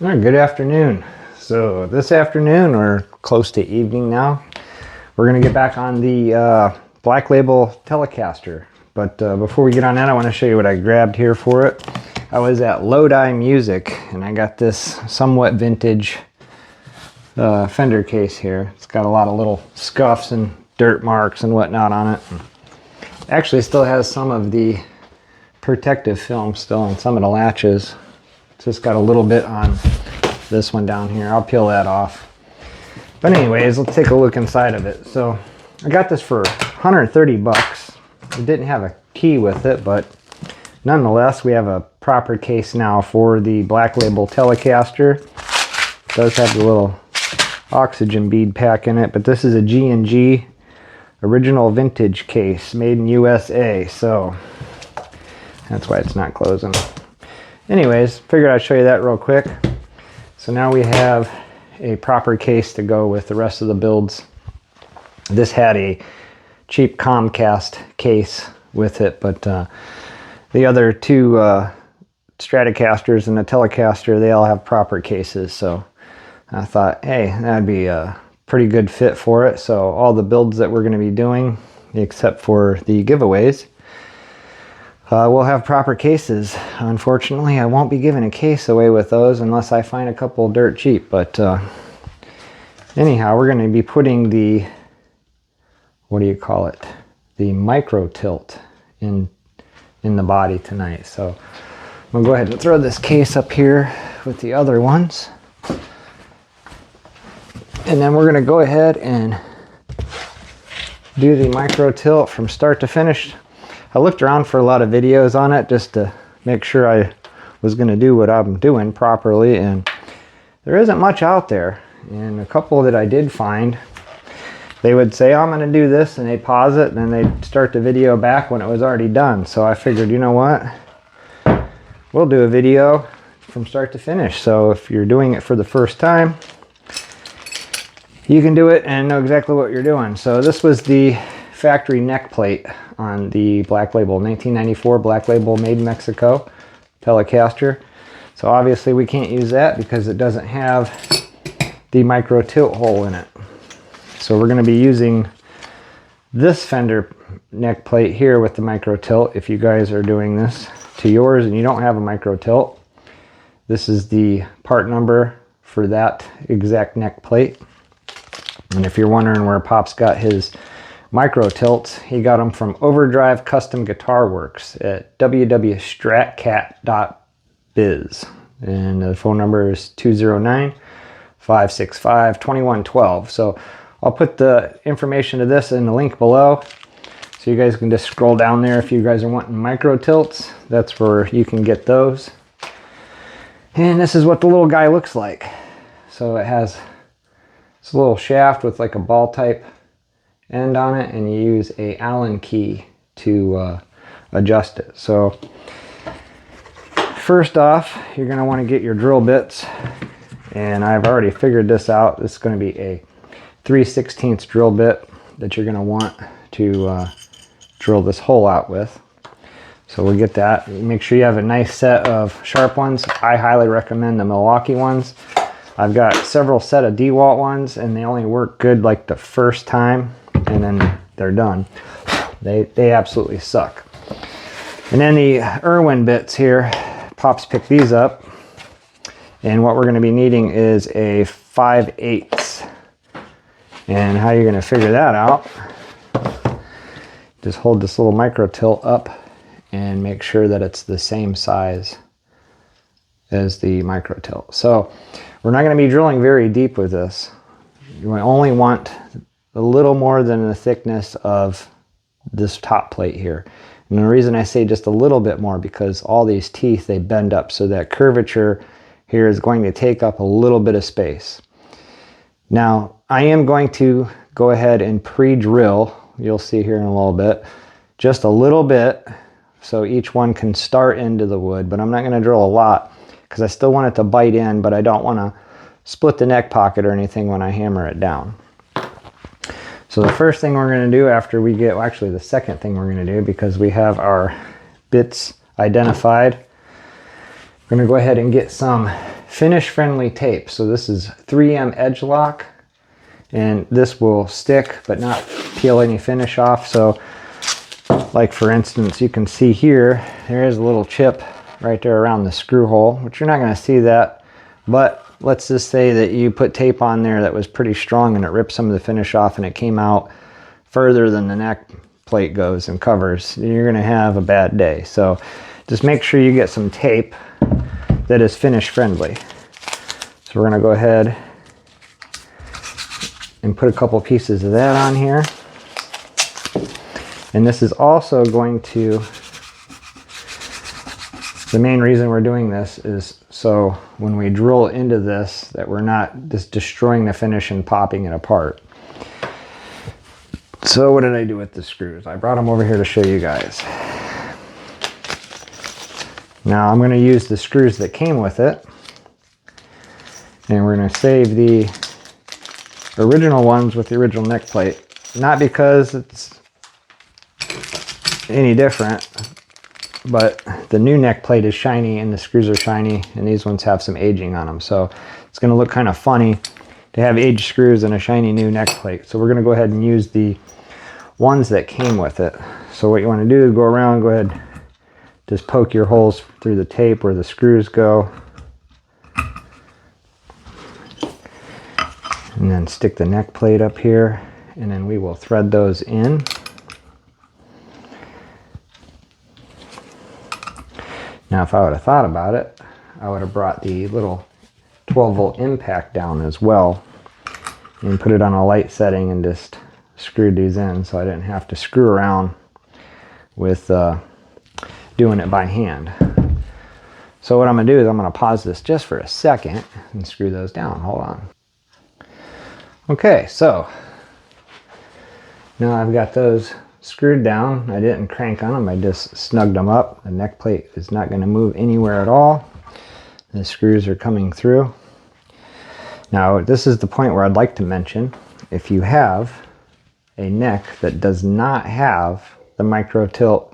All right, good afternoon. So this afternoon, or close to evening now, we're going to get back on the Black Label Telecaster. But before we get on that, I want to show you what I grabbed here for it. I was at Lodi Music, and I got this somewhat vintage Fender case here. It's got a lot of little scuffs and dirt marks and whatnot on it. Actually, still has some of the protective film still on some of the latches. It's just got a little bit on this one down here. I'll peel that off. But anyways, let's take a look inside of it. So I got this for 130 bucks. It didn't have a key with it, but nonetheless, we have a proper case now for the Black Label Telecaster. It does have the little oxygen bead pack in it, but this is a G&G original vintage case made in USA, so that's why it's not closing. Anyways, figured I'd show you that real quick. So now we have a proper case to go with the rest of the builds. This had a cheap Comcast case with it, but the other two Stratocasters and the Telecaster, they all have proper cases. So I thought, hey, that'd be a pretty good fit for it. So all the builds that we're going to be doing, except for the giveaways, we'll have proper cases. Unfortunately, I won't be giving a case away with those unless I find a couple dirt cheap. But anyhow, we're going to be putting the, what do you call it? The micro tilt in the body tonight. So I'm going to go ahead and throw this case up here with the other ones. And then we're going to go ahead and do the micro tilt from start to finish. I looked around for a lot of videos on it just to make sure I was going to do what I'm doing properly, and there isn't much out there. And a couple that I did find, they would say, I'm going to do this, and they pause it, and then they'd start the video back when it was already done. So I figured, you know what, we'll do a video from start to finish. So if you're doing it for the first time, you can do it and know exactly what you're doing. So this was the factory neck plate on the Black Label 1994 Black Label made in Mexico Telecaster. So obviously we can't use that because it doesn't have the micro tilt hole in it. So we're going to be using this Fender neck plate here with the micro tilt. If you guys are doing this to yours and you don't have a micro tilt, this is the part number for that exact neck plate. And if you're wondering where Pop's got his micro tilts, he got them from Overdrive Custom Guitar Works at www.stratcat.biz, and the phone number is 209-565-2112. So I'll put the information to this in the link below, so you guys can just scroll down there. If you guys are wanting micro tilts, that's where you can get those. And this is what the little guy looks like. So it has this little shaft with like a ball type end on it, and you use a Allen key to adjust it. So first off, you're going to want to get your drill bits, and I've already figured this out. This is going to be a 3/16 drill bit that you're going to want to drill this hole out with. So we'll get that. Make sure you have a nice set of sharp ones. I highly recommend the Milwaukee ones. I've got several set of DeWalt ones, and they only work good like the first time, and then they're done. They absolutely suck. And then the Irwin bits here, Pop's picked these up, and what we're going to be needing is a 5/8. And how you're going to figure that out, just hold this little micro tilt up and make sure that it's the same size as the micro tilt. So we're not going to be drilling very deep with this. You only want a little more than the thickness of this top plate here. And the reason I say just a little bit more, because all these teeth, they bend up, so that curvature here is going to take up a little bit of space. Now, I am going to go ahead and pre-drill, you'll see here in a little bit, just a little bit, so each one can start into the wood, but I'm not going to drill a lot because I still want it to bite in, but I don't want to split the neck pocket or anything when I hammer it down. So the first thing we're going to do after we get, well, actually the second thing we're going to do, because we have our bits identified, we're going to go ahead and get some finish friendly tape. So this is 3M edge lock, and this will stick but not peel any finish off. So like for instance, you can see here, there is a little chip right there around the screw hole, which you're not going to see that, but let's just say that you put tape on there that was pretty strong and it ripped some of the finish off and it came out further than the neck plate goes and covers. You're going to have a bad day. So just make sure you get some tape that is finish friendly. So we're going to go ahead and put a couple pieces of that on here. And this is also going to, the main reason we're doing this is so when we drill into this, that we're not just destroying the finish and popping it apart. So what did I do with the screws? I brought them over here to show you guys. Now I'm going to use the screws that came with it, and we're going to save the original ones with the original neck plate. Not because it's any different, but the new neck plate is shiny and the screws are shiny, and these ones have some aging on them. So it's going to look kind of funny to have aged screws and a shiny new neck plate. So we're going to go ahead and use the ones that came with it. So what you want to do is go around, go ahead, just poke your holes through the tape where the screws go, and then stick the neck plate up here, and then we will thread those in. Now if I would have thought about it, I would have brought the little 12-volt impact down as well and put it on a light setting and just screwed these in, so I didn't have to screw around with doing it by hand. So what I'm going to do is I'm going to pause this just for a second and screw those down. Hold on. Okay, so now I've got those screwed down. I didn't crank on them, I just snugged them up. The neck plate is not going to move anywhere at all. The screws are coming through. Now this is the point where I'd like to mention, if you have a neck that does not have the micro tilt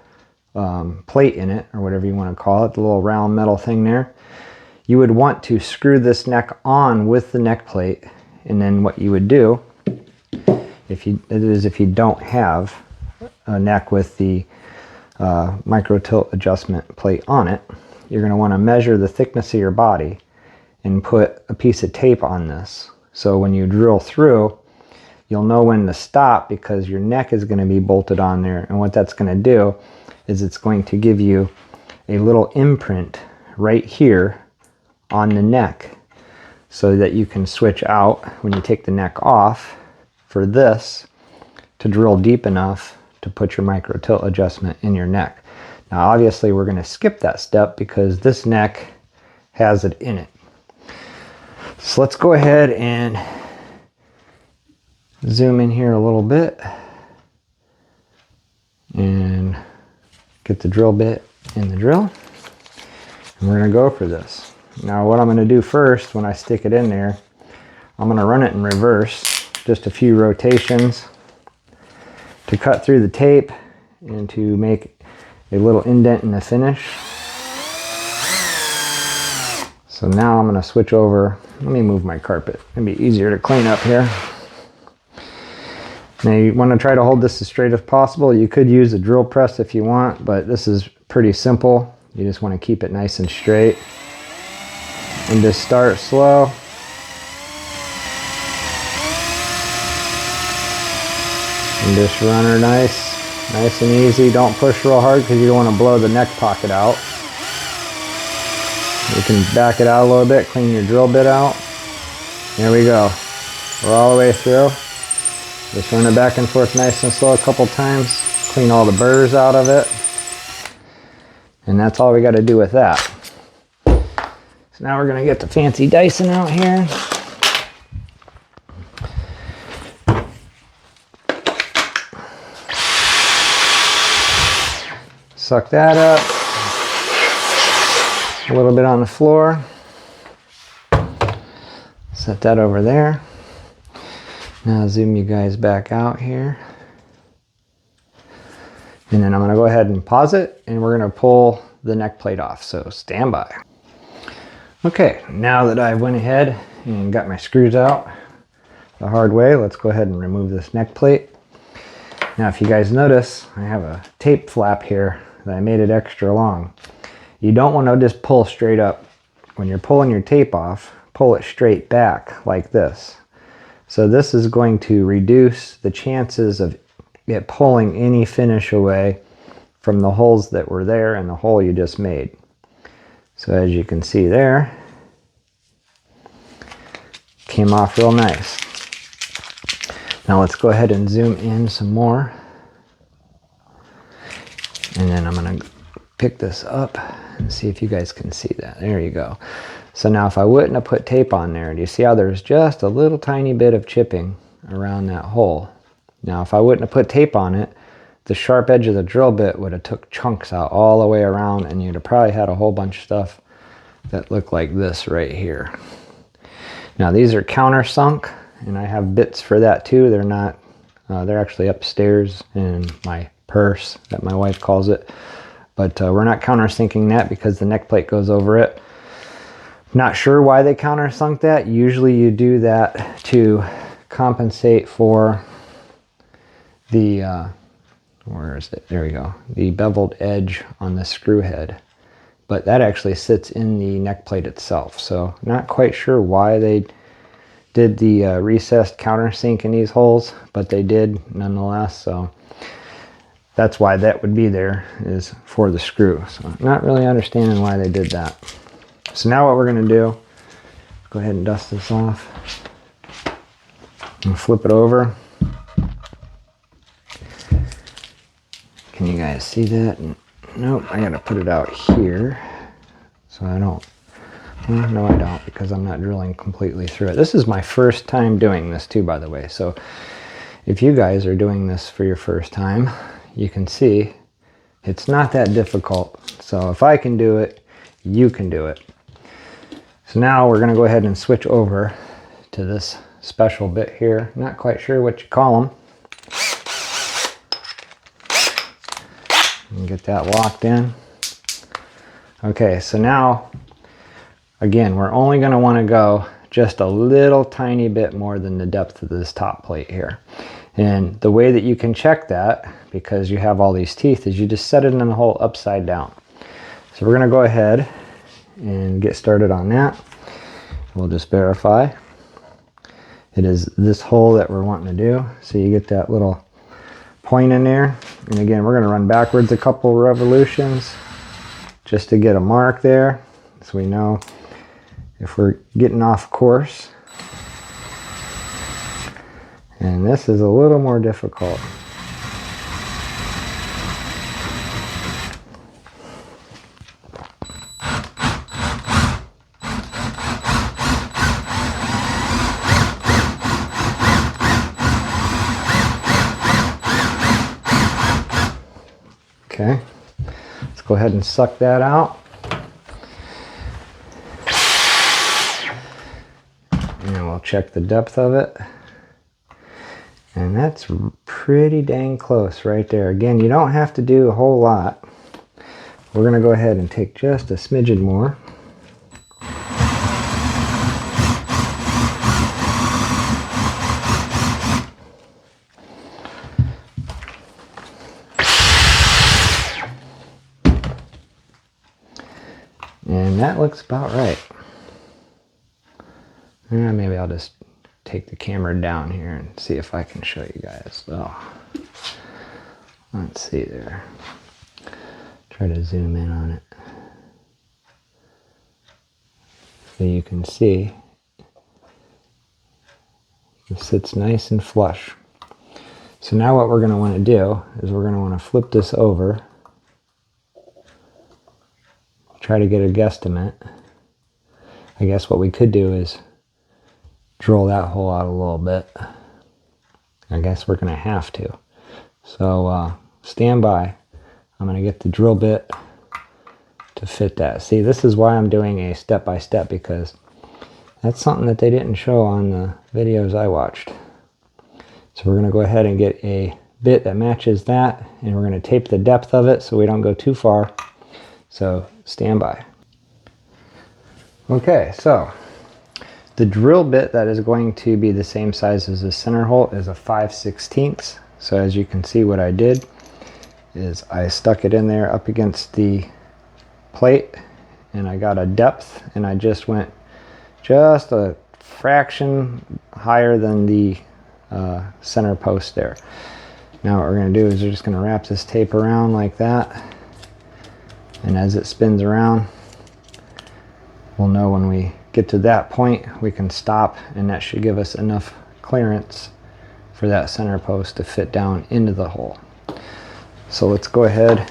plate in it, or whatever you want to call it, the little round metal thing there, you would want to screw this neck on with the neck plate. And then what you would do, if you don't have a neck with the micro tilt adjustment plate on it, you're going to want to measure the thickness of your body and put a piece of tape on this. So when you drill through, you'll know when to stop, because your neck is going to be bolted on there. And what that's going to do is it's going to give you a little imprint right here on the neck, so that you can switch out when you take the neck off for this to drill deep enough to put your micro tilt adjustment in your neck. Now obviously we're going to skip that step because this neck has it in it. So let's go ahead and zoom in here a little bit and get the drill bit in the drill, and we're going to go for this. Now what I'm going to do first, when I stick it in there, I'm going to run it in reverse, just a few rotations to cut through the tape and to make a little indent in the finish. So now I'm going to switch over. Let me move my carpet. It'll be easier to clean up here. Now you want to try to hold this as straight as possible. You could use a drill press if you want, but this is pretty simple. You just want to keep it nice and straight. And just start slow. And just run her nice and easy. Don't push real hard because you don't want to blow the neck pocket out. You can back it out a little bit, clean your drill bit out. There we go. We're all the way through. Just run it back and forth nice and slow a couple times. Clean all the burrs out of it. And that's all we got to do with that. So now we're going to get the fancy Dyson out here. Suck that up. A little bit on the floor. Set that over there. Now zoom you guys back out here. And then I'm going to go ahead and pause it, and we're going to pull the neck plate off. So stand by. Okay, now that I went ahead and got my screws out the hard way, let's go ahead and remove this neck plate. Now if you guys notice, I have a tape flap here that I made it extra long. You don't want to just pull straight up. When you're pulling your tape off, pull it straight back like this. So this is going to reduce the chances of it pulling any finish away from the holes that were there and the hole you just made. So as you can see there, came off real nice. Now let's go ahead and zoom in some more. And then I'm going to pick this up and see if you guys can see that. There you go. So now if I wouldn't have put tape on there, do you see how there's just a little tiny bit of chipping around that hole? Now if I wouldn't have put tape on it, the sharp edge of the drill bit would have took chunks out all the way around, and you'd have probably had a whole bunch of stuff that looked like this right here. Now these are countersunk, and I have bits for that too. They're not, they're actually upstairs in my purse that my wife calls it. But we're not countersinking that because the neck plate goes over it. Not sure why they countersunk that. Usually you do that to compensate for the, where is it? There we go. The beveled edge on the screw head. But that actually sits in the neck plate itself. So not quite sure why they did the recessed countersink in these holes, but they did nonetheless. So that's why that would be there, is for the screw. So not really understanding why they did that. So now what we're going to do, go ahead and dust this off and flip it over. Can you guys see that? Nope, I got to put it out here so I don't, well, no I don't, because I'm not drilling completely through it. This is my first time doing this too, by the way. So if you guys are doing this for your first time, you can see it's not that difficult. So if I can do it, you can do it. So now we're going to go ahead and switch over to this special bit here. Not quite sure what you call them. And get that locked in. Okay, so now again, we're only going to want to go just a little tiny bit more than the depth of this top plate here. And the way that you can check that, because you have all these teeth, is you just set it in the hole upside down. So we're going to go ahead and get started on that. We'll just verify it is this hole that we're wanting to do. So you get that little point in there, and again we're going to run backwards a couple revolutions just to get a mark there so we know if we're getting off course. And this is a little more difficult. Okay, let's go ahead and suck that out. And we'll check the depth of it. And that's pretty dang close right there. Again, you don't have to do a whole lot. We're going to go ahead and take just a smidgen more. And that looks about right. Maybe I'll just take the camera down here and see if I can show you guys. Oh, let's see there. Try to zoom in on it. So you can see it sits nice and flush. So now what we're going to want to do is we're going to want to flip this over. Try to get a guesstimate. I guess what we could do is drill that hole out a little bit. I guess we're going to have to. So stand by. I'm going to get the drill bit to fit that. See, this is why I'm doing a step-by-step, because that's something that they didn't show on the videos I watched. So we're going to go ahead and get a bit that matches that, and we're going to tape the depth of it so we don't go too far. So stand by. Okay, so the drill bit that is going to be the same size as the center hole is a 5/16. So as you can see, what I did is I stuck it in there up against the plate, and I got a depth, and I just went just a fraction higher than the center post there. Now what we're going to do is we're just going to wrap this tape around like that, and as it spins around, we'll know when we get to that point we can stop, and that should give us enough clearance for that center post to fit down into the hole. So let's go ahead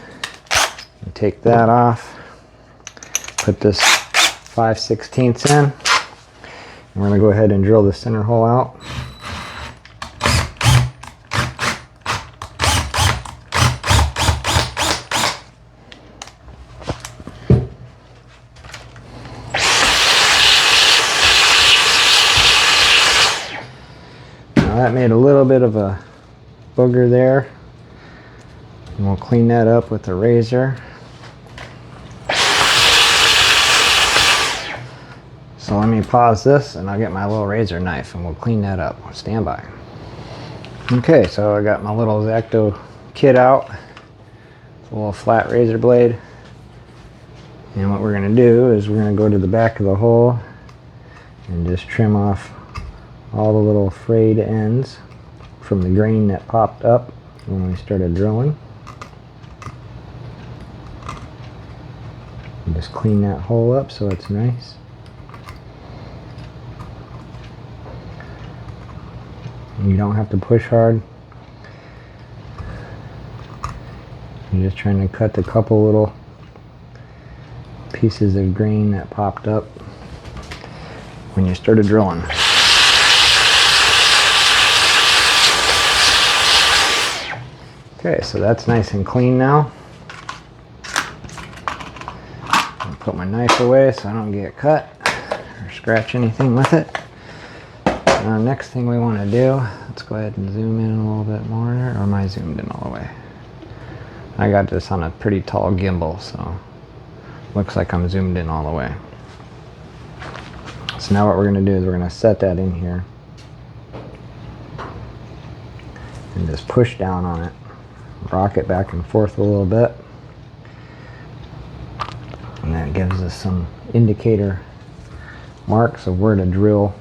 and take that off, put this 5/16 in, and we're going to go ahead and drill the center hole out. Now that made a little bit of a booger there, and we'll clean that up with a razor. So let me pause this and I'll get my little razor knife and we'll clean that up. Stand by. Okay, so I got my little X-Acto kit out. It's a little flat razor blade. And what we're going to do is we're going to go to the back of the hole and just trim off all the little frayed ends from the grain that popped up when we started drilling. And just clean that hole up so it's nice. You don't have to push hard. You're just trying to cut a couple little pieces of grain that popped up when you started drilling. Okay, so that's nice and clean now. I'll put my knife away so I don't get cut or scratch anything with it. Now, next thing we want to do, let's go ahead and zoom in a little bit more. Or am I zoomed in all the way? I got this on a pretty tall gimbal, so looks like I'm zoomed in all the way. So now what we're going to do is we're going to set that in here and just push down on it. Rock it back and forth a little bit. And that gives us some indicator marks of where to drill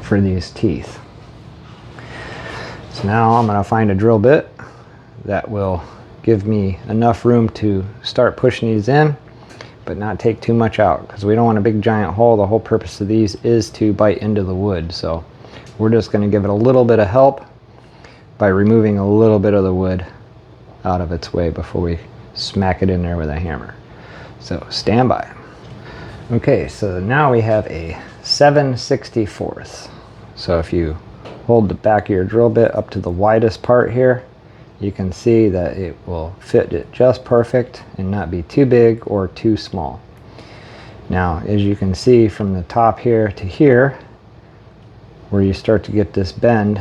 for these teeth. So now I'm going to find a drill bit that will give me enough room to start pushing these in, but not take too much out, because we don't want a big giant hole. The whole purpose of these is to bite into the wood. So we're just going to give it a little bit of help by removing a little bit of the wood out of its way before we smack it in there with a hammer. So stand by. Okay, so now we have a 7/64. So if you hold the back of your drill bit up to the widest part here, you can see that it will fit it just perfect and not be too big or too small. Now, as you can see from the top here to here, where you start to get this bend,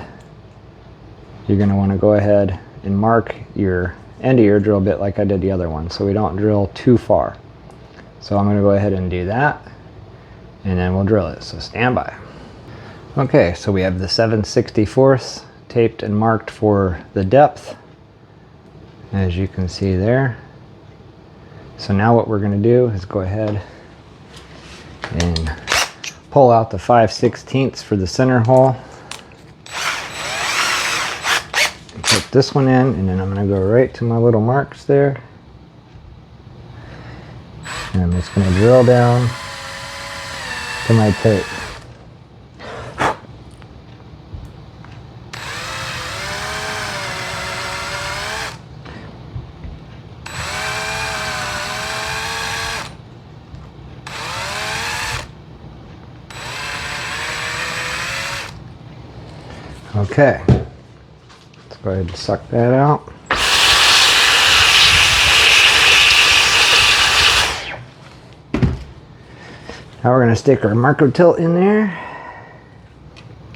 you're going to want to go ahead and mark your end of your drill bit like I did the other one, so we don't drill too far. So I'm going to go ahead and do that, and then we'll drill it. So stand by. Okay, so we have the 7/64 taped and marked for the depth, as you can see there. So now what we're going to do is go ahead and pull out the 5/16 for the center hole. And put this one in, and then I'm going to go right to my little marks there. And I'm just going to drill down to my tape. Okay, let's go ahead and suck that out. Now we're going to stick our marker tilt in there.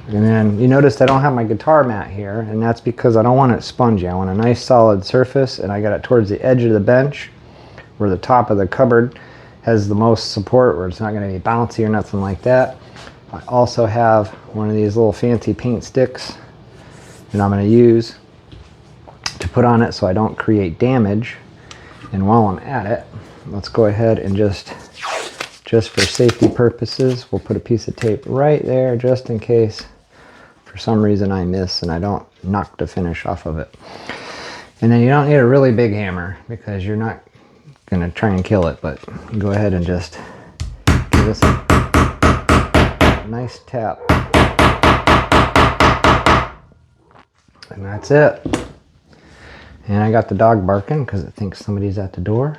And then you notice I don't have my guitar mat here, and that's because I don't want it spongy. I want a nice solid surface, and I got it towards the edge of the bench where the top of the cupboard has the most support, where it's not going to be bouncy or nothing like that. I also have one of these little fancy paint sticks that I'm going to use to put on it so I don't create damage. And while I'm at it, let's go ahead and just for safety purposes, we'll put a piece of tape right there just in case for some reason I miss and I don't knock the finish off of it. And then you don't need a really big hammer because you're not going to try and kill it, but go ahead and just give this a nice tap. And that's it. And I got the dog barking because it thinks somebody's at the door.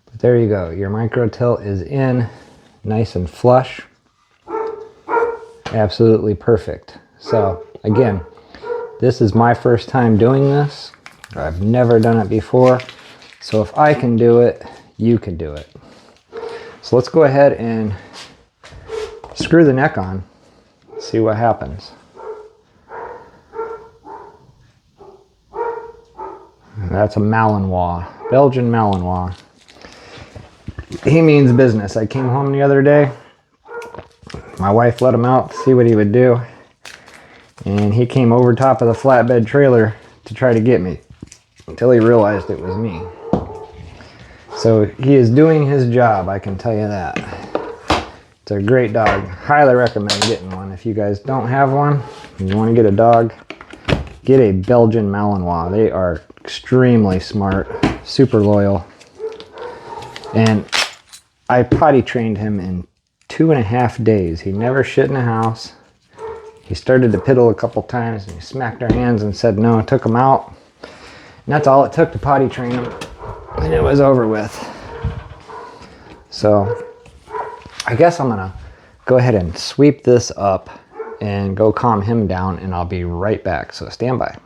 But there you go. Your micro tilt is in, nice and flush. Absolutely perfect. So again, this is my first time doing this. I've never done it before. So if I can do it, you can do it. So let's go ahead and screw the neck on, see what happens. That's a Malinois, Belgian Malinois. He means business. I came home the other day. My wife let him out to see what he would do. And he came over top of the flatbed trailer to try to get me until he realized it was me. So he is doing his job, I can tell you that. It's a great dog. Highly recommend getting one. If you guys don't have one and you want to get a dog, get a Belgian Malinois. They are extremely smart, super loyal. And I potty trained him in 2.5 days. He never shit in the house. He started to piddle a couple times and he smacked our hands and said no, took him out. And that's all it took to potty train him. And it was over with. So I guess I'm gonna go ahead and sweep this up and go calm him down, and I'll be right back. So stand by.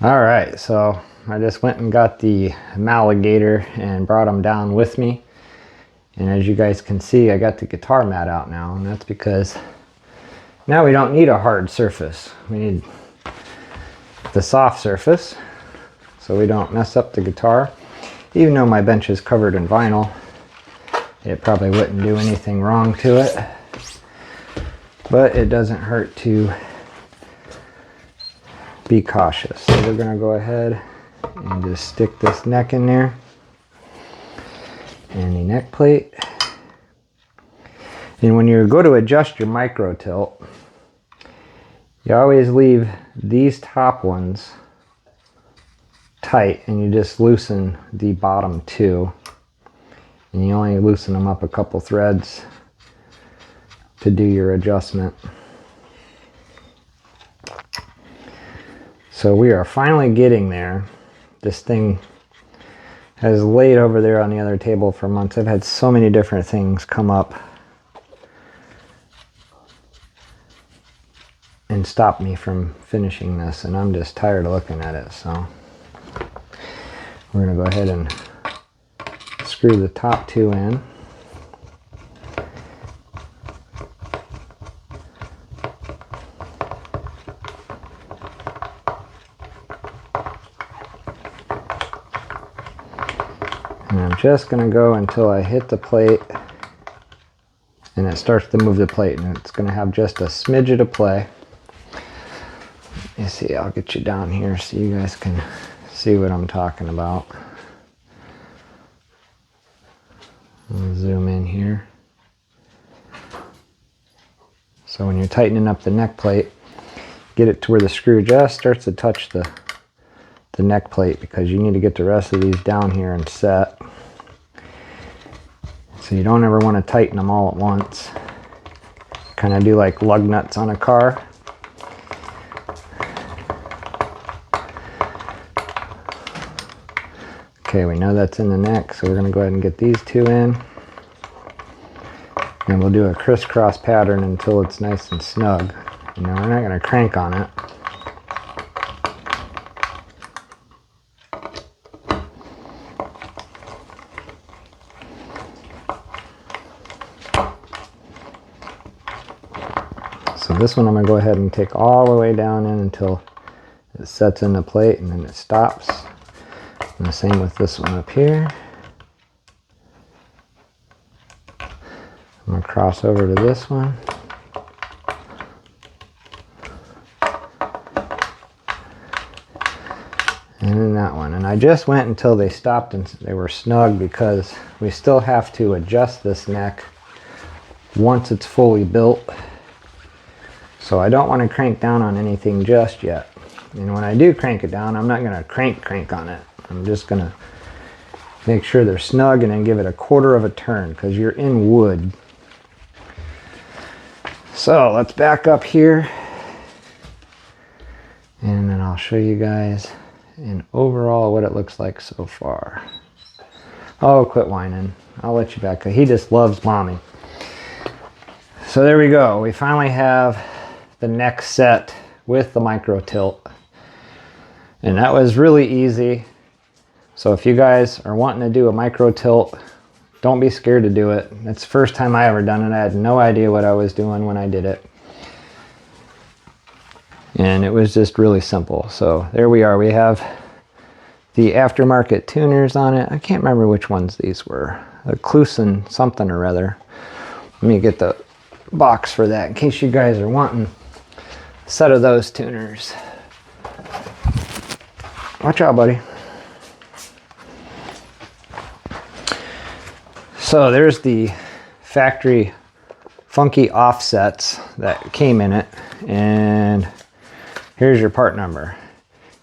All right, so I just went and got the Maligator and brought him down with me. And as you guys can see, I got the guitar mat out now, and that's because now we don't need a hard surface. We need the soft surface so we don't mess up the guitar. Even though my bench is covered in vinyl, it probably wouldn't do anything wrong to it. But it doesn't hurt to be cautious. So we're going to go ahead and just stick this neck in there and the neck plate. And when you go to adjust your micro tilt, you always leave these top ones tight and you just loosen the bottom two. And you only loosen them up a couple threads to do your adjustment. So we are finally getting there. This thing has laid over there on the other table for months. I've had so many different things come up and stop me from finishing this, and I'm just tired of looking at it. So we're going to go ahead and screw the top two in. And I'm just going to go until I hit the plate and it starts to move the plate, and it's going to have just a smidget of play. Let me see, I'll get you down here so you guys can see what I'm talking about. I'll zoom in here. So when you're tightening up the neck plate, get it to where the screw just starts to touch the neck plate, because you need to get the rest of these down here and set. So you don't ever want to tighten them all at once. Kind of do like lug nuts on a car. Okay, we know that's in the neck, so we're going to go ahead and get these two in. And we'll do a crisscross pattern until it's nice and snug. You know, we're not going to crank on it. So this one I'm going to go ahead and take all the way down in until it sets in the plate, and then it stops. And the same with this one up here. I'm gonna cross over to this one. And then that one. And I just went until they stopped and they were snug, because we still have to adjust this neck once it's fully built. So I don't want to crank down on anything just yet. And when I do crank it down, I'm not going to crank on it. I'm just going to make sure they're snug and then give it a quarter of a turn, because you're in wood. So let's back up here. And then I'll show you guys in overall what it looks like so far. Oh, quit whining. I'll let you back. He just loves mommy. So there we go. We finally have the neck set with the micro tilt. And that was really easy. So if you guys are wanting to do a micro tilt, don't be scared to do it. It's the first time I ever done it. I had no idea what I was doing when I did it. And it was just really simple. So there we are. We have the aftermarket tuners on it. I can't remember which ones these were. A Clusen something or other. Let me get the box for that in case you guys are wanting a set of those tuners. Watch out, buddy. So there's the factory funky offsets that came in it, and here's your part number.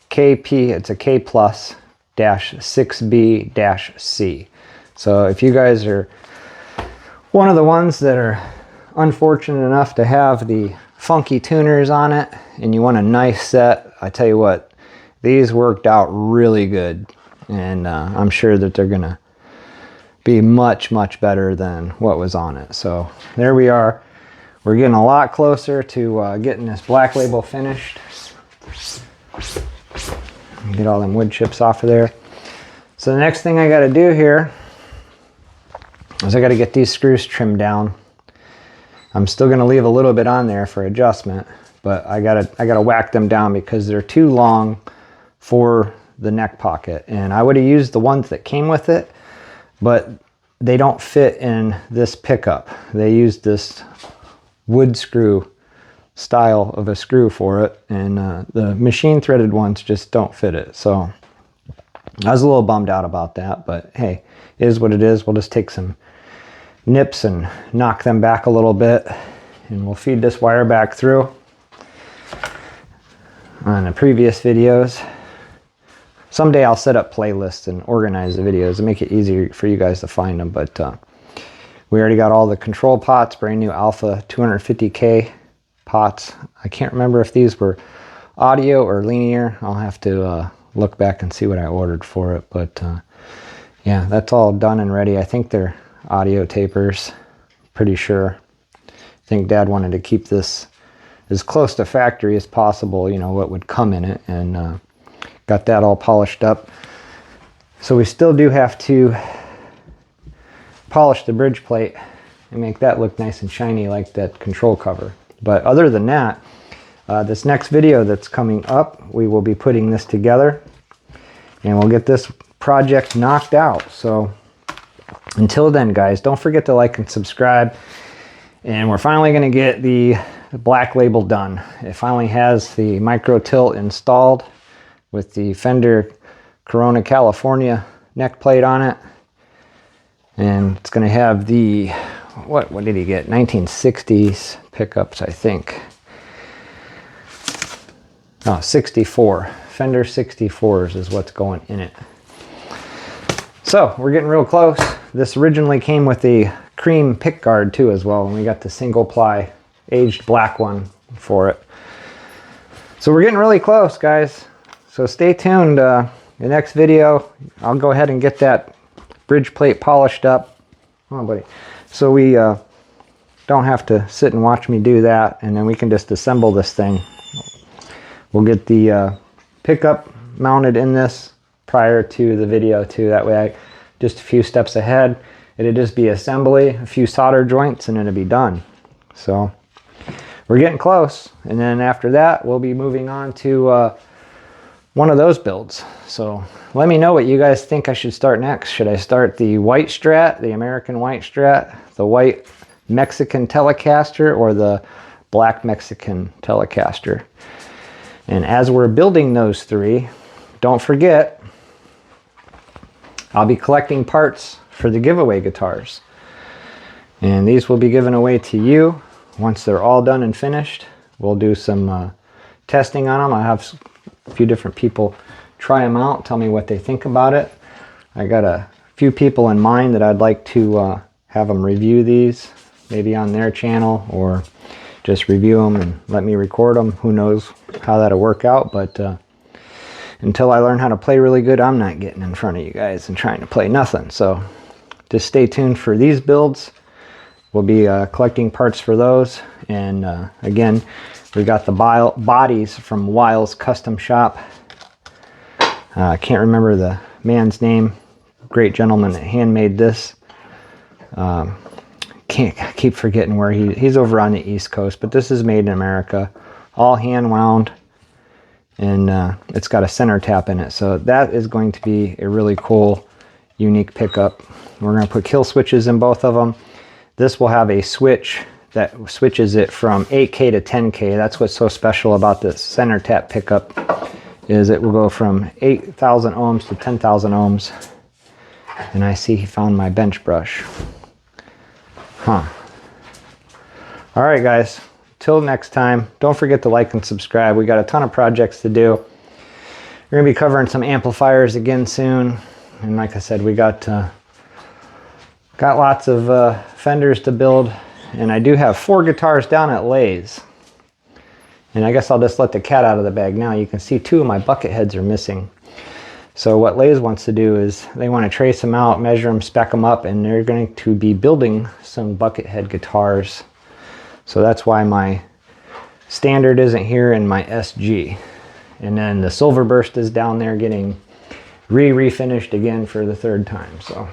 KP, it's a K plus -6B-C. So if you guys are one of the ones that are unfortunate enough to have the funky tuners on it and you want a nice set, I tell you what, these worked out really good, and I'm sure that they're gonna be much better than what was on it. So there we are. We're getting a lot closer to getting this black label finished. Get all them wood chips off of there. So the next thing I got to do here is I got to get these screws trimmed down. I'm still going to leave a little bit on there for adjustment, but I gotta whack them down because they're too long for the neck pocket. And I would have used the ones that came with it, but they don't fit in this pickup. They used this wood screw style of a screw for it, and the machine threaded ones just don't fit it. So I was a little bummed out about that, but hey, it is what it is. We'll just take some nips and knock them back a little bit, and we'll feed this wire back through. On the previous videos, someday I'll set up playlists and organize the videos and make it easier for you guys to find them. But we already got all the control pots, brand new Alpha 250K pots. I can't remember if these were audio or linear. I'll have to look back and see what I ordered for it. But yeah, that's all done and ready. I think they're audio tapers, pretty sure. I think Dad wanted to keep this as close to factory as possible, you know, what would come in it, and got that all polished up. So we still do have to polish the bridge plate and make that look nice and shiny like that control cover. But other than that, this next video that's coming up, we will be putting this together and we'll get this project knocked out. So until then, guys, don't forget to like and subscribe. And we're finally going to get the black label done. It finally has the micro tilt installed with the Fender Corona California neck plate on it. And it's going to have the, what did he get? 1960s pickups, I think. Oh, 64. Fender 64s is what's going in it. So we're getting real close. This originally came with the cream pick guard too as well, and we got the single ply aged black one for it. So we're getting really close, guys. So stay tuned. The next video, I'll go ahead and get that bridge plate polished up. Come on, buddy. So we don't have to sit and watch me do that, and then we can just assemble this thing. We'll get the pickup mounted in this prior to the video too. That way, just a few steps ahead. It'll just be assembly, a few solder joints, and it'll be done. So we're getting close. And then after that, we'll be moving on to one of those builds. So let me know what you guys think I should start next. Should I start the white Strat, the American white Strat, the white Mexican Telecaster or the Black Mexican Telecaster. And as we're building those three, don't forget, I'll be collecting parts for the giveaway guitars. And these will be given away to you once they're all done and finished. We'll do some testing on them. I have a few different people try them out, tell me what they think about it. I got a few people in mind that I'd like to have them review these, maybe on their channel, or just review them and let me record them. Who knows how that'll work out, but until I learn how to play really good, I'm not getting in front of you guys and trying to play nothing. So just stay tuned for these builds. We'll be collecting parts for those. And again, we got the bodies from Wiles Custom Shop. I can't remember the man's name. Great gentleman that handmade this. I keep forgetting where he's over on the East Coast, but this is made in America, all hand wound, and it's got a center tap in it. So that is going to be a really cool, unique pickup. We're going to put kill switches in both of them. This will have a switch that switches it from 8K to 10K. That's what's so special about this center tap pickup, is it will go from 8,000 ohms to 10,000 ohms. And I see he found my bench brush. Huh. All right, guys. Till next time, don't forget to like and subscribe. We got a ton of projects to do. We're going to be covering some amplifiers again soon. And like I said, we got lots of Fenders to build. And I do have 4 guitars down at Lay's. And I guess I'll just let the cat out of the bag now. You can see 2 of my bucket heads are missing. So what Lay's wants to do is they want to trace them out, measure them, spec them up, and they're going to be building some bucket head guitars. So that's why my standard isn't here in my SG. And then the Silver Burst is down there getting refinished again for the 3rd time. So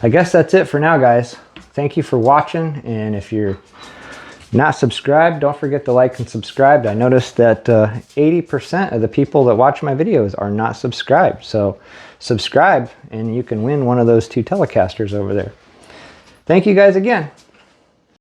I guess that's it for now, guys. Thank you for watching, and if you're not subscribed, don't forget to like and subscribe. I noticed that 80% of the people that watch my videos are not subscribed. So subscribe and you can win one of those 2 Telecasters over there. Thank you guys again.